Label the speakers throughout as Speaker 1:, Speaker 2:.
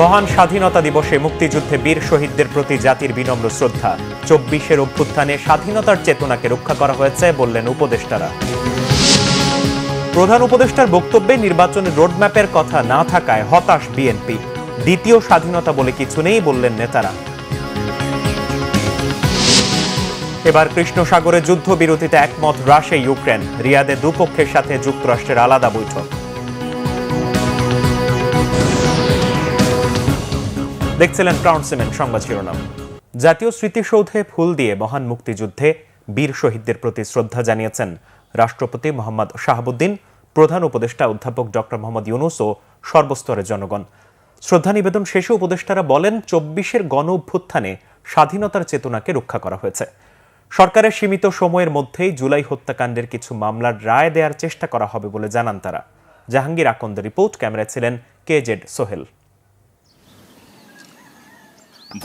Speaker 1: মহান স্বাধীনতা দিবসে মুক্তিযুদ্ধে বীর শহীদদের প্রতি জাতির বিনম্র শ্রদ্ধা। ২৪-এর অভ্যুত্থানে স্বাধীনতার চেতনাকে রক্ষা করা হয়েছে বললেন উপদেষ্টারা। প্রধান উপদেষ্টার বক্তব্যে নির্বাচনের রোডম্যাপের কথা না থাকায় হতাশ বিএনপি। দ্বিতীয় স্বাধীনতা বলে কিছু নেই বললেন নেতারা। এবার কৃষ্ণ সাগরে যুদ্ধবিরতিতে একমত রাশিয়া ইউক্রেন। রিয়াদে দুপক্ষের সাথে যুক্তরাষ্ট্রের আলাদা বৈঠক। দেখছিলেন ক্রাউন সিমেন্ট সংবাদ শিরোনাম। জাতীয় স্মৃতিসৌধে ফুল দিয়ে মহান মুক্তিযুদ্ধে বীর শহীদদের প্রতি শ্রদ্ধা জানিয়েছেন রাষ্ট্রপতি মোহাম্মদ শাহাবুদ্দিন, প্রধান উপদেষ্টা অধ্যাপক ডক্টর মোহাম্মদ ইউনূস ও সর্বস্তরের জনগণ। শ্রদ্ধা নিবেদন শেষে উপদেষ্টারা বলেন, ২৪-এর গণ অভ্যুত্থানে স্বাধীনতার চেতনাকে রক্ষা করা হয়েছে। সরকারের সীমিত সময়ের মধ্যেই জুলাই হত্যাকাণ্ডের কিছু মামলার রায় দেওয়ার চেষ্টা করা হবে বলে জানান তারা। জাহাঙ্গীর আকন্দের রিপোর্ট, ক্যামেরায় ছিলেন KZ সোহেল।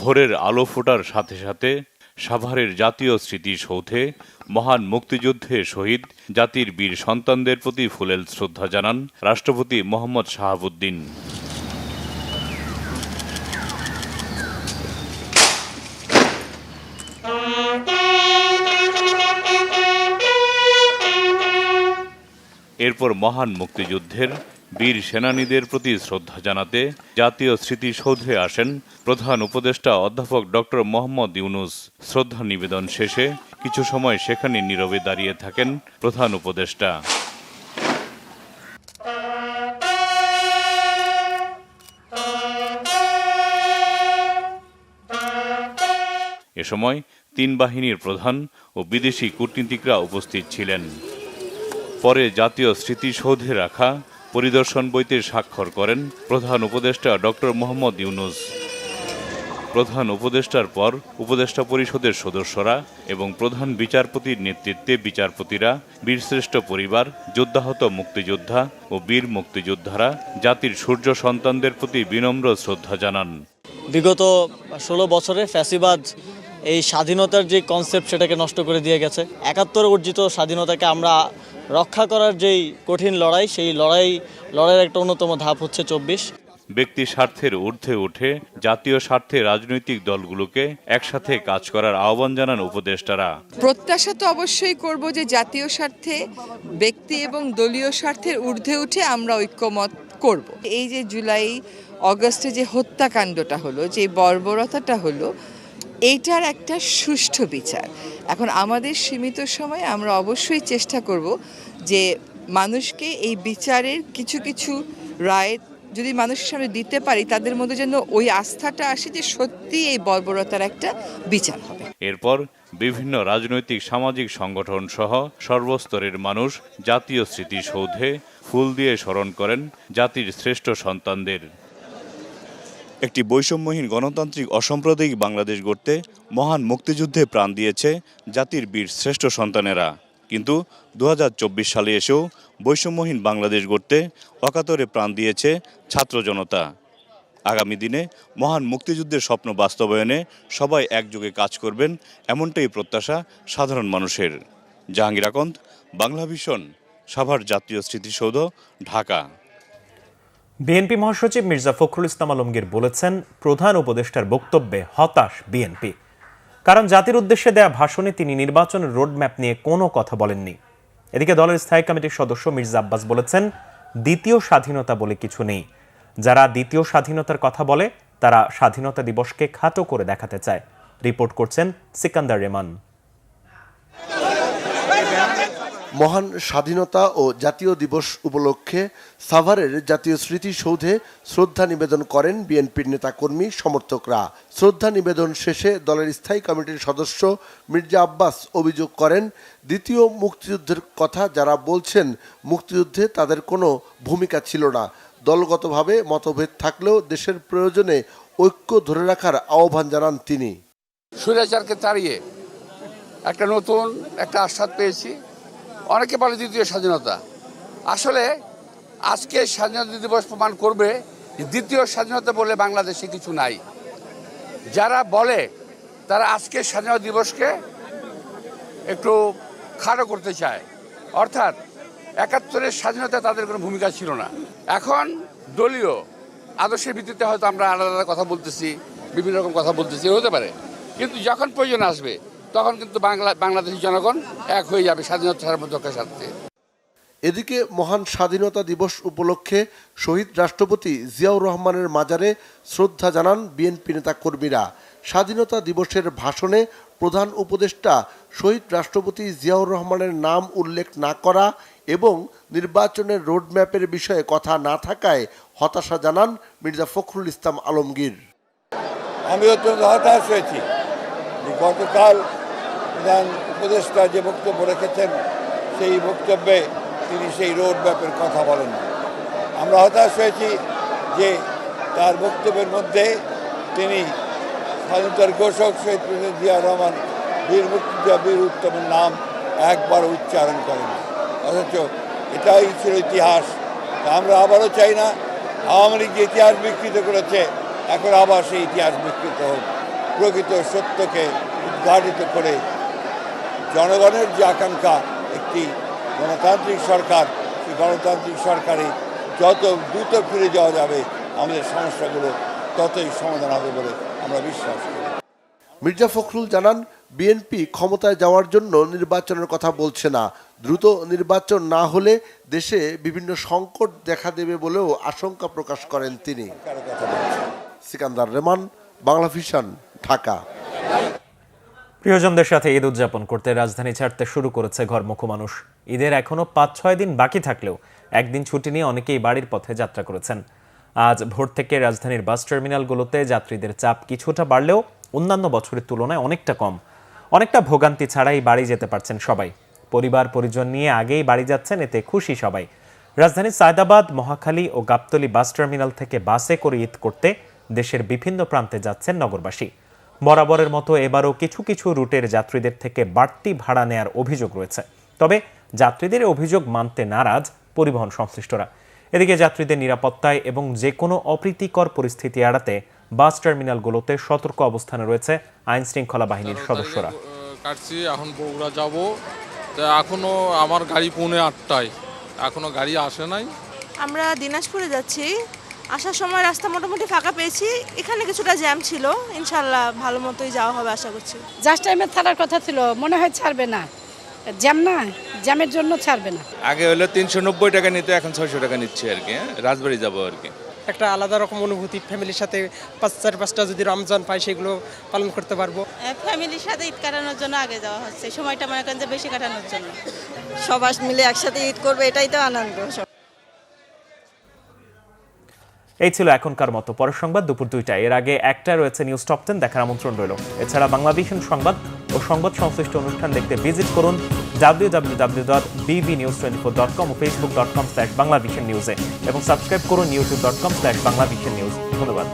Speaker 2: ভোরের আলো ফোটার সাথে সাথে সাভারের জাতীয় স্মৃতিসৌধে মহান মুক্তিযুদ্ধে শহীদ জাতির বীর সন্তানদের প্রতি ফুলেল শ্রদ্ধা জানান রাষ্ট্রপতি মোহাম্মদ শাহাবুদ্দিন। এরপর মহান মুক্তিযুদ্ধের বীর সেনানীদের প্রতি শ্রদ্ধা জানাতে জাতীয় স্মৃতিসৌধে আসেন প্রধান উপদেষ্টা অধ্যাপক ডক্টর মোহাম্মদ ইউনূস। শ্রদ্ধা নিবেদন শেষে কিছু সময় সেখানে নীরবে দাঁড়িয়ে থাকেন প্রধান উপদেষ্টা। এ সময় তিন বাহিনীর প্রধান ও বিদেশি কূটনীতিকরা উপস্থিত ছিলেন। পরে জাতীয় স্মৃতিসৌধে রাখা পরিদর্শন বইতে স্বাক্ষর করেন প্রধান উপদেষ্টা ডক্টর মোহাম্মদ ইউনূস। প্রধান উপদেষ্টার পর উপদেষ্টা পরিষদের সদস্যরা এবং প্রধান বিচারপতির নেতৃত্বে বিচারপতিরা বীরশ্রেষ্ঠ পরিবার, যোদ্ধাহত মুক্তিযোদ্ধা ও বীর মুক্তিযোদ্ধারা জাতির সূর্য সন্তানদের প্রতি বিনম্র শ্রদ্ধা জানান।
Speaker 3: বিগত ১৬ বছরে ফ্যাসিবাদ এই স্বাধীনতার যে কনসেপ্ট সেটাকে নষ্ট করে দিয়ে গেছে। ৭১ অর্জিত স্বাধীনতাকে আমরা রক্ষা করার যেই কঠিন লড়াই, সেই লড়াইয়ের একটা অন্যতম ধাপ হচ্ছে ২৪।
Speaker 2: ব্যক্তি স্বার্থের ঊর্ধ্বে উঠে জাতীয় স্বার্থে রাজনৈতিক দলগুলোকে একসাথে কাজ করার আহ্বান জানান উপদেষ্টারা।
Speaker 4: প্রত্যাশা তো অবশ্যই করব যে জাতীয় স্বার্থে ব্যক্তি এবং দলীয় স্বার্থের ঊর্ধ্বে উঠে আমরা ঐক্যমত করব। এই যে জুলাই অগস্টে যে হত্যাকাণ্ডটা হলো, যে বর্বরতাটা হলো, এইটার একটা সুষ্ঠু বিচার। এখন আমাদের সীমিত সময়ে আমরা অবশ্যই চেষ্টা করব যে মানুষকে এই বিচারের কিছু কিছু রায় যদি মানুষের সামনে দিতে পারি, তাদের মধ্যে যেন ওই আস্থাটা আসে যে সত্যি এই বর্বরতার একটা বিচার হবে।
Speaker 2: এরপর বিভিন্ন রাজনৈতিক সামাজিক সংগঠন সহ সর্বস্তরের মানুষ জাতীয় স্মৃতিসৌধে ফুল দিয়ে স্মরণ করেন জাতির শ্রেষ্ঠ সন্তানদের। একটি বৈষম্যহীন গণতান্ত্রিক অসাম্প্রদায়িক বাংলাদেশ গড়তে মহান মুক্তিযুদ্ধে প্রাণ দিয়েছে জাতির বীর শ্রেষ্ঠ সন্তানেরা। কিন্তু ২০২৪ সালে এসেও বৈষম্যহীন বাংলাদেশ গড়তে অকাতরে প্রাণ দিয়েছে ছাত্র জনতা। আগামী দিনে মহান মুক্তিযুদ্ধের স্বপ্ন বাস্তবায়নে সবাই একযোগে কাজ করবেন, এমনটাই প্রত্যাশা সাধারণ মানুষের। জাহাঙ্গীর আকন্দ, বাংলা ভিশন, সাভার জাতীয় স্মৃতিসৌধ, ঢাকা।
Speaker 1: বিএনপি মহাসচিব মির্জা ফখরুল ইসলাম আলমগীর বলেছেন, প্রধান উপদেষ্টার বক্তব্যে হতাশ বিএনপি। কারণ জাতির উদ্দেশ্যে দেয়া ভাষণে তিনি নির্বাচনের রোডম্যাপ নিয়ে কোনো কথা বলেননি। এদিকে দলের স্থায়ী কমিটির সদস্য মির্জা আব্বাস বলেছেন, দ্বিতীয় স্বাধীনতা বলে কিছু নেই। যারা দ্বিতীয় স্বাধীনতার কথা বলে তারা স্বাধীনতা দিবসকে খাটো করে দেখাতে চায়। রিপোর্ট করছেন সিকান্দার রেমান।
Speaker 5: মহান স্বাধীনতা ও জাতীয় দিবস উপলক্ষে সাভারের জাতীয় স্মৃতিসৌধে শ্রদ্ধা নিবেদন করেন বিএনপির নেতাকর্মী সমর্থকরা। শ্রদ্ধা নিবেদন শেষে দলের স্থায়ী কমিটির সদস্য মির্জা আব্বাস অভিযোগ করেন, দ্বিতীয় মুক্তিযুদ্ধের কথা যারা বলছেন, মুক্তিযুদ্ধে তাদের কোনো ভূমিকা ছিল না। দলগতভাবে মতভেদ থাকলেও দেশের প্রয়োজনে ঐক্য ধরে রাখার আহ্বান জানান তিনি।
Speaker 6: স্বৈরাচারকে তাড়িয়ে একটা নতুন একটা আস্বাদ পেয়েছি। অনেকে বলে দ্বিতীয় স্বাধীনতা। আসলে আজকে স্বাধীনতা দিবস প্রমাণ করবে যে দ্বিতীয় স্বাধীনতা বলে বাংলাদেশে কিছু নাই। যারা বলে তারা আজকে স্বাধীনতা দিবসকে একটু খাটো করতে চায়, অর্থাৎ ৭১-এর স্বাধীনতা তাদের কোনো ভূমিকা ছিল না। এখন দলীয় আদর্শের ভিত্তিতে হয়তো আমরা আলাদা আলাদা কথা বলতেছি, বিভিন্ন রকম কথা বলতেছি, হতে পারে, কিন্তু যখন প্রয়োজন আসবে তখন কিন্তু বাংলাদেশের জনগণ এক হয়ে যাবে স্বাধীনতা সার্বভৌমত্বের স্বার্থে।
Speaker 5: এদিকে মহান স্বাধীনতা দিবস উপলক্ষে শহীদ রাষ্ট্রপতি জিয়াউর রহমানের মাজারে শ্রদ্ধা জানান বিএনপি নেতা কর্মীরা। স্বাধীনতা দিবসের ভাষণে প্রধান উপদেষ্টা শহীদ রাষ্ট্রপতি জিয়াউর রহমানের নাম উল্লেখ না করা এবং নির্বাচনের রোডম্যাপের বিষয়ে কথা না থাকায় হতাশা জানান মির্জা ফখরুল ইসলাম আলমগীর।
Speaker 7: আমি অত্যন্ত হতাশ হয়েছি যে গতকাল প্রধান উপদেষ্টা যে বক্তব্য রেখেছেন সেই বক্তব্যে তিনি সেই রোড ম্যাপের কথা বলেন। আমরা হতাশ হয়েছি যে তার বক্তব্যের মধ্যে তিনি স্বাধীনতার ঘোষক শহীদ প্রেসিডেন্ট জিয়া রহমান বীর মুক্তিযোদ্ধা বীর উত্তমের নাম একবার উচ্চারণ করেন, অথচ এটাই ছিল ইতিহাস। আমরা আবারও চাই না আওয়ামী লীগ যে ইতিহাস বিকৃত করেছে এখন আবার সেই ইতিহাস বিকৃত হোক, প্রকৃত সত্যকে উদ্ঘাটিত করে জনগণের যে আকাঙ্ক্ষা একটি গণতান্ত্রিক সরকার, সেই গণতান্ত্রিক সরকারে যত দ্রুত ফিরে যাওয়া যাবে আমাদের সমস্যাগুলো ততই সমাধান হবে বলে আমরা বিশ্বাস করি।
Speaker 5: মির্জা ফখরুল জানান, বিএনপি ক্ষমতায় যাওয়ার জন্য নির্বাচনের কথা বলছে না, দ্রুত নির্বাচন না হলে দেশে বিভিন্ন সংকট দেখা দেবে বলেও আশঙ্কা প্রকাশ করেন তিনি। সিকান্দার রেমান, বাংলা ভিশন, ঢাকা।
Speaker 1: প্রিয়জনদের সাথে ঈদ উদযাপন করতে রাজধানী ছাড়তে শুরু করেছে ঘরমুখো মানুষ। ঈদের এখনো ৫-৬ দিন বাকি থাকলেও একদিন ছুটি নিয়ে অনেকেই বাড়ির পথে যাত্রা করেছেন। আজ ভোর থেকে রাজধানীর বাস টার্মিনালগুলোতে যাত্রীদের চাপ কিছুটা বাড়লেও অন্যান্য বছরের তুলনায় অনেকটা কম। অনেকটা ভোগান্তি ছাড়াই বাড়ি যেতে পারছেন সবাই। পরিবার পরিজন নিয়ে আগেই বাড়ি যাচ্ছেন, এতে খুশি সবাই। রাজধানীর সায়দাবাদ, মহাখালী ও গাবতলী বাস টার্মিনাল থেকে বাসে করে ঈদ করতে দেশের বিভিন্ন প্রান্তে যাচ্ছেন নগরবাসী। বরাবরের মতো এবারও কিছু কিছু রুটের যাত্রীদের থেকে বাড়তি ভাড়া নেয়ার অভিযোগ রয়েছে। তবে যাত্রীদের অভিযোগ মানতে নারাজ পরিবহন সংশ্লিষ্টরা। এদিকে যাত্রীদের নিরাপত্তায় এবং যে কোনো অপ্রীতিকর পরিস্থিতি এড়াতে বাস টার্মিনালগুলোতে সতর্ক অবস্থানে রয়েছে আইন শৃঙ্খলা বাহিনীর সদস্যরা।
Speaker 8: কাটছি, এখন বগুড়া যাব, এখনো আমার গাড়ি 8:45, এখনো গাড়ি আসে নাই।
Speaker 9: আমরা দিনাজপুরে যাচ্ছি, আসার সময় রাস্তা মোটামুটি ফাঁকা পেয়েছি, এখানে কিছুটা জ্যাম ছিল, ইনশাল্লাহ ভালো মতোই যাওয়া হবে আশা করছি।
Speaker 10: জাস্ট টাইমে ছাড়ার কথা ছিল, মনে হয় ছাড়বে না, জ্যাম না, জ্যামের জন্য ছাড়বে না।
Speaker 11: আগে হলো 390 টাকা নিতে, এখন 600 টাকা নিচ্ছে আর কি। রাজবাড়ি যাবো আর কি।
Speaker 12: একটা আলাদা রকম অনুভূতি, ফ্যামিলির সাথে 4-5টা যদি রমজান পাই সেগুলো পালন করতে পারবো।
Speaker 9: ফ্যামিলির সাথে ঈদ কাটানোর জন্য আগে যাওয়া হচ্ছে, সময়টা মনে করেন যে বেশি কাটানোর জন্য। সবাই মিলে একসাথে ঈদ করবে, এটাই তো আনন্দ।
Speaker 1: এই ছিল এখনকার মতো। পরের সংবাদ দুপুর 2টায়। এর আগে একটা রয়েছে নিউজ টপ 10 দেখার আমন্ত্রণ রইল। এছাড়া বাংলাভিশন সংবাদ ও সংবাদ সংশ্লিষ্ট অনুষ্ঠান দেখতে ভিজিট করুন www.bbnews24.com ও facebook.com/banglavishnnews এবং সাবস্ক্রাইব করুন youtube.com/banglavishnnews। ধন্যবাদ।